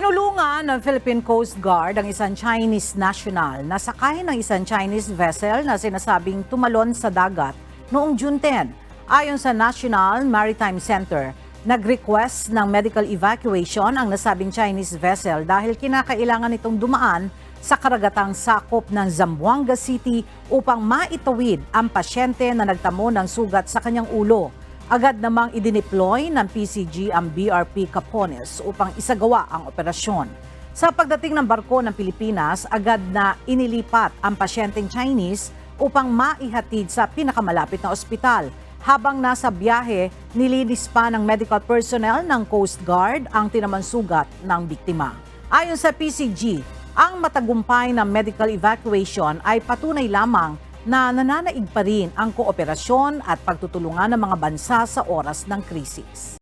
Tinulungan ng Philippine Coast Guard ang isang Chinese national na sakay ng isang Chinese vessel na sinasabing tumalon sa dagat noong June 10. Ayon sa National Maritime Center, nag-request ng medical evacuation ang nasabing Chinese vessel dahil kinakailangan itong dumaan sa karagatang sakop ng Zamboanga City upang maitawid ang pasyente na nagtamo ng sugat sa kanyang ulo. Agad namang idineploy ng PCG ang BRP Capones upang isagawa ang operasyon. Sa pagdating ng barko ng Pilipinas, agad na inilipat ang pasyenteng Chinese upang maihatid sa pinakamalapit na ospital. Habang nasa biyahe, nilinis pa ng medical personnel ng Coast Guard ang tinamang sugat ng biktima. Ayon sa PCG, ang matagumpay na medical evacuation ay patunay lamang na nananaig pa rin ang kooperasyon at pagtutulungan ng mga bansa sa oras ng krisis.